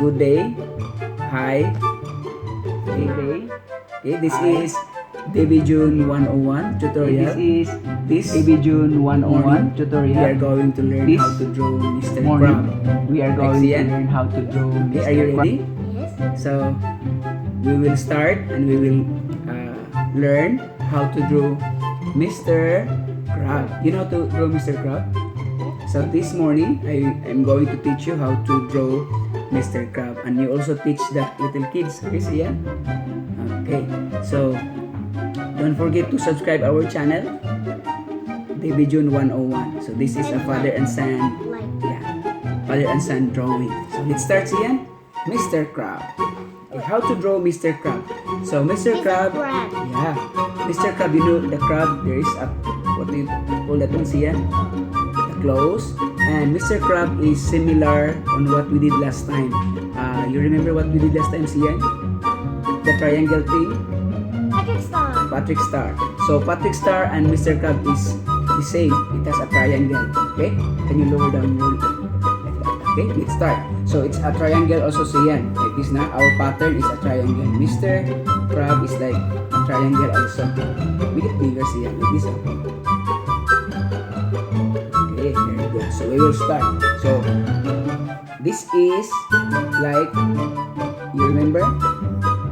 good day. Hi. Hey, day. Okay, this is Baby June 101 tutorial. This Baby June 101 morning, tutorial. we are going to learn This how to draw Mr. morning, Crab. we are going to Yan. learn how to draw Okay, Mr. are you Crab. ready? Yes. So, we will start and we will learn how to draw Mr. Crab. You know how to draw Mr. Crab? So this morning, I am going to teach you how to draw Mr. Crab. And you also teach the little kids. Okay, so yeah? Okay, so don't forget to subscribe our channel, Baby June 101. So this is a father and son, father and son drawing. So let's start, Sian. Mr. Crab. Okay, how to draw Mr. Crab? So Mr. Crab, yeah, Mr. Crab, you know the crab, there is a, what do you call that one, Sian? Close. And Mr. Crab is similar on what we did last time. You remember what we did last time, Sian? The triangle thing? Patrick Star. So Patrick Star and Mr. Crab is the same. It has a triangle. Okay? Can you lower down your like that? Okay, let's start. So it's a triangle also, Sian. Like this na. Our pattern is a triangle. Mr. Crab is like a triangle also. Make it bigger, Sian. Like this. Okay, very good. So we will start. So this is like, you remember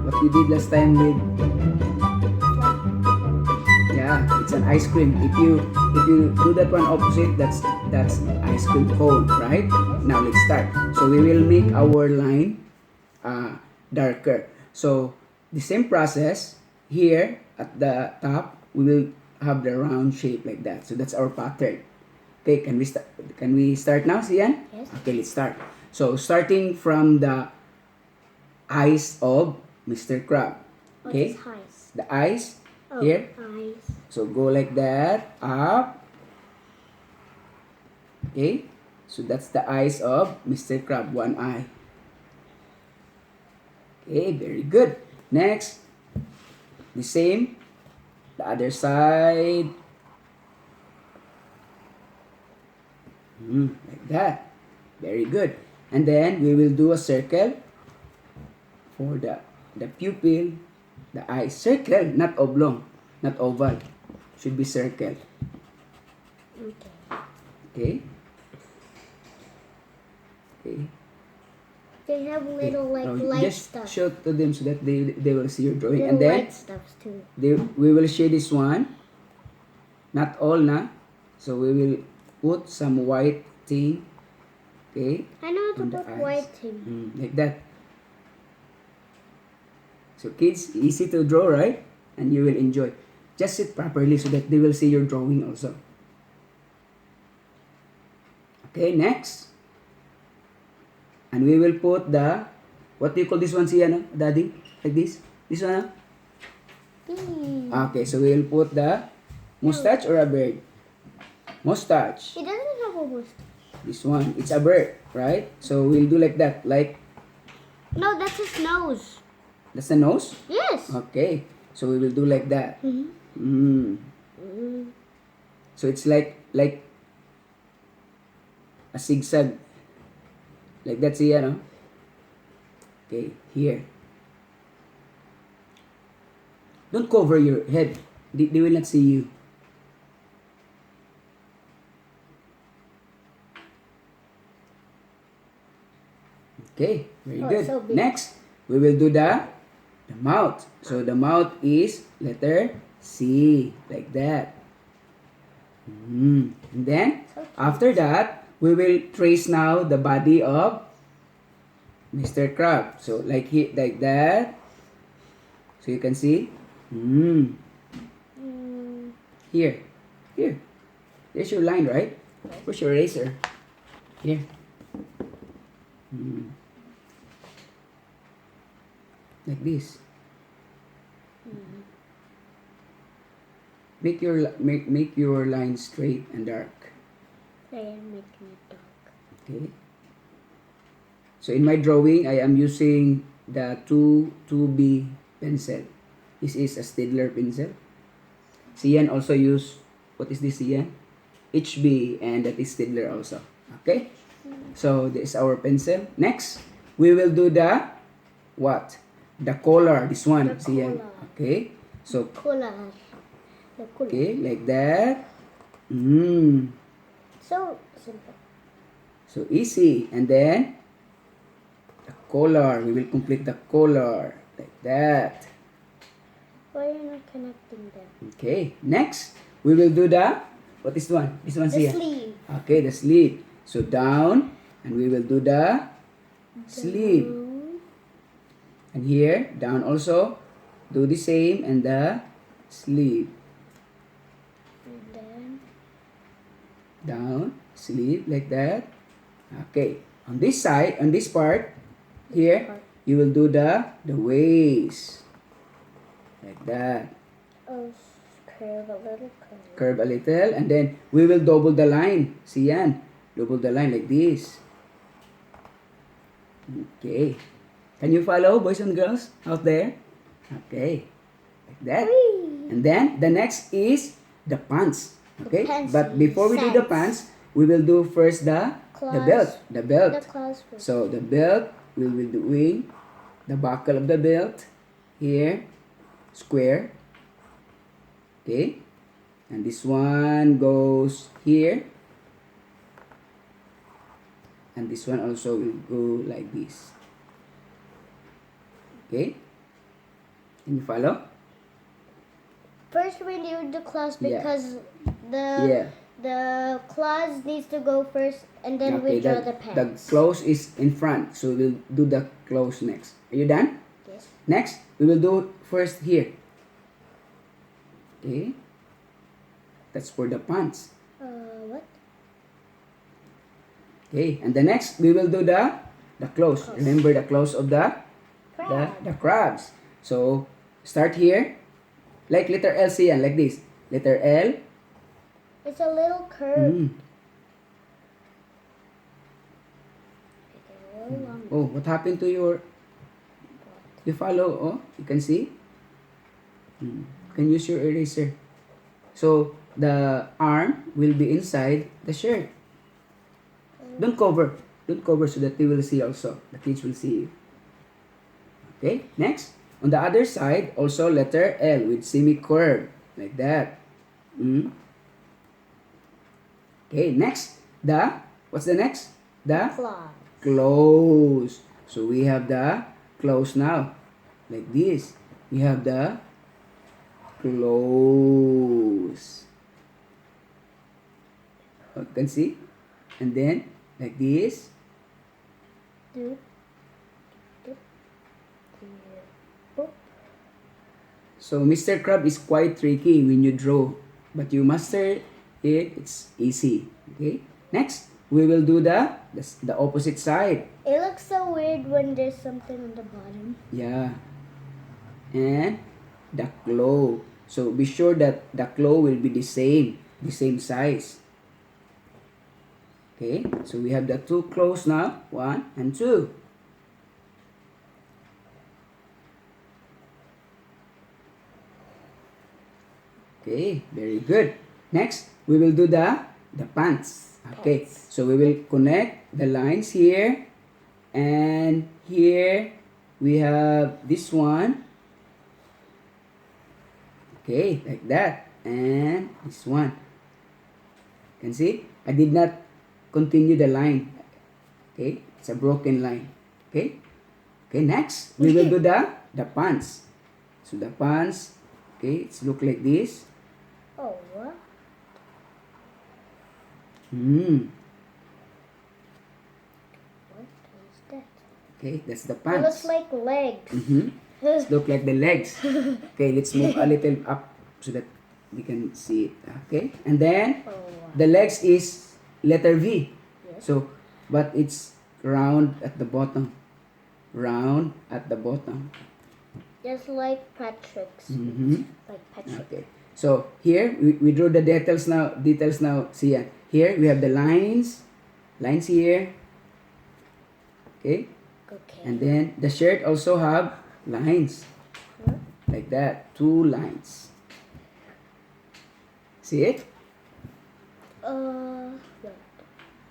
what we did last time with, yeah, it's an ice cream. If you do that one opposite, that's ice cream cone, right? Now let's start. So we will make our line darker. So the same process here at the top, we will have the round shape like that. So that's our pattern. Okay, can we start now, Sian? Yes. Okay, let's start. So starting from the eyes of Mr. Crab. Okay? Eyes? The eyes Oh, here. eyes. So go like that, up. Okay? So that's the eyes of Mr. Crab, one eye. Okay, very good. Next, the same, the other side. Like that. Very good. And then we will do a circle for the pupil, the eye. Circle, not oblong, not oval. Should be circle. Okay. Okay? Okay. They have little Now, light just stuff. show to them so that they will see your drawing. Little And then light stuffs too. we will shade this one. Not all na. So we will put some white thing. Okay? I know how on to the put eyes. white thing. Like that. So kids, easy to draw, right? And you will enjoy. Just sit properly so that they will see your drawing also. Okay, next. And we will put the, what do you call this one, Siya, no? Daddy? Like this? This one, no? Okay, so we will put the mustache or a bird? Mustache. It doesn't have a mustache. This one, it's a bird, right? So we'll do like that, like, No, that's his nose. that's the nose? Yes. Okay, so we will do like that. So it's like a zigzag. Like that, siya, no? Okay, here. Don't cover your head. They will not see you. Okay, very good. So big. Next, we will do the mouth. So the mouth is letter C, like that. And then, after that, we will trace now the body of Mr. Crab. So like that. So you can see. Here. There's your line, right? Where's your eraser? Here. Like this. Make your line straight and dark. They are making it dark. Okay. So in my drawing, I am using the 2B pencil. This is a Staedtler pencil. Sian also use, what is this, Sian? HB, and that is Staedtler also. Okay? So this is our pencil. Next, we will do the what? The collar. This one. The See yan? collar. Okay. So, Collar. The collar. okay, like that. Mm. So simple. So easy. And then, the collar. We will complete the collar. Like that. Why are you not connecting them? Okay. Next, we will do the, what is one? This one, see The ya? sleeve. Okay, the sleeve. So down, and we will do the sleeve. Down. And here, down also, do the same, and the sleeve. And then Down, sleeve, like that. Okay. On this side, on this part, here, you will do the waist. Like that. oh, curve a little curve. Curve a little, and then we will double the line. See yan? Double the line like this. Okay. Can you follow, boys and girls out there? Okay. Like that. Whee! And then the next is the pants. Okay. pants But before we do the sense. pants, we will do first the belt. The belt. The claws first. So the belt, we will be doing the buckle of the belt here, square. Okay. And this one goes here. And this one also will go like this. Okay. Can you follow? First we do the claws Yeah. because Yeah. the claws needs to go first, and then we draw the pants. The clothes is in front, so we'll do the clothes next. Are you done? Yes. Next, we will do first here. Okay. That's for the pants. What? Okay, and the next we will do the clothes. Clothes. Remember the clothes of the Crab. the crabs. So start here, like letter L, see yan, like this. Letter L. It's a little curve. Mm. Okay, a little long. Oh, what happened to your? You follow? Oh, you can see. You can use your eraser. So the arm will be inside the shirt. Don't cover so that they will see also. The kids will see you. Okay, next. On the other side, also letter L with semi-curve. Like that. Okay, next. What's the next? The Claws. clothes. So we have the clothes now. Like this. We have the clothes. You can see? And then, like this. Doop. Doop. Here. Boop. So Mr. Crab is quite tricky when you draw, but you master it, it's easy. Okay? Next, we will do the opposite side. It looks so weird when there's something on the bottom. Yeah. And the claw. So be sure that the claw will be the same size. Okay? So we have the two claws now, 1 and 2. Okay, very good. Next, we will do the pants. Okay, so we will connect the lines here, and here we have this one. Okay, like that, and this one. Can see? I did not continue the line. Okay, it's a broken line. Okay, okay. Next, we will do the pants. So the pants. Okay, it's look like this. Oh, what? What is that? Okay, that's the It pants. looks like legs. It look like the legs. Okay, let's move a little up so that we can see it. Okay, and then Oh, wow. the legs is letter V. Yes. So, but it's round at the bottom. Round at the bottom. Just like Patrick's. Like Patrick. Okay. So here we draw the details now. See ya. Here we have the lines here. Okay. Okay. And then the shirt also have lines. Like that. 2 lines. See it? What?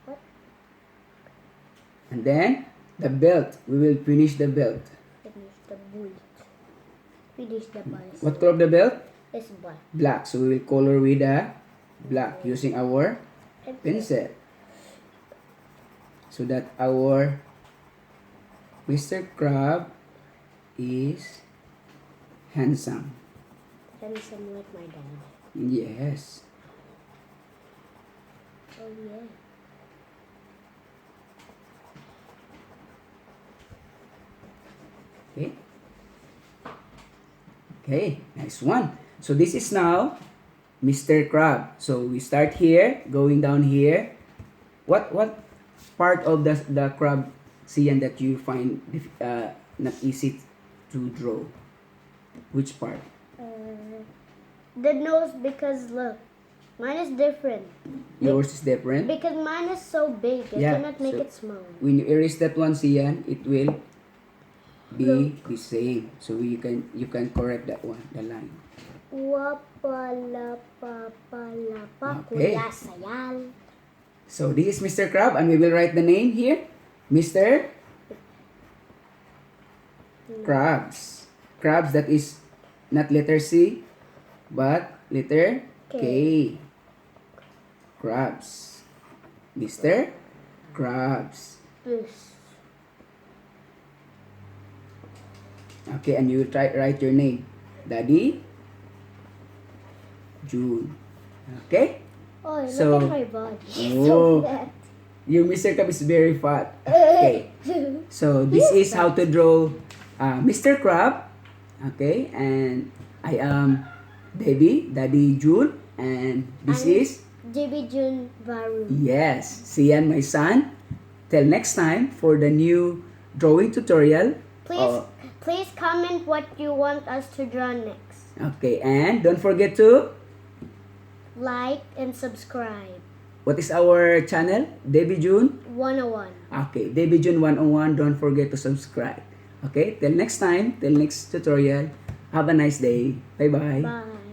What? And then The belt. We will finish the belt. Finish the bullet. Finish the bicycle. What color of the belt? It's black. Black. So we will color with a black using our pencil. So that our Mr. Crab is handsome. Handsome like my dad. Yes. Oh yeah. Okay. Okay, nice one. So this is now Mr. Crab. So we start here, going down here. What part of the crab, Sian, that you find not easy to draw? Which part? The nose, because look, mine is different. Yours is different. Because mine is so big, I Yeah, cannot make so- it small. When you erase that one, Sian, it will be the same. So you can correct that one, the line. Wapalapapalapa Okay. kuya sayal. So this is Mr. Crab, and we will write the name here. Mr. Crabs. Crabs, that is not letter C, but letter K. Crabs. Mr. Crabs. This. Okay, and you write your name. Daddy June. Okay? Oh, look So- at my body. Oh. So fat. Your Mr. Crab is very fat. Okay. So this is how to draw Mr. Crab. Okay, and I am Daddy June, and this I'm- is JB June Varu. yes, Sian, my son. Till next time for the new drawing tutorial. Please, please comment what you want us to draw next. Okay, and don't forget to Like and subscribe. what is our channel? Debbie June. 101. Okay, Debbie June 101. Don't forget to subscribe. Okay, till next time, till next tutorial. Have a nice day. Bye bye. Bye.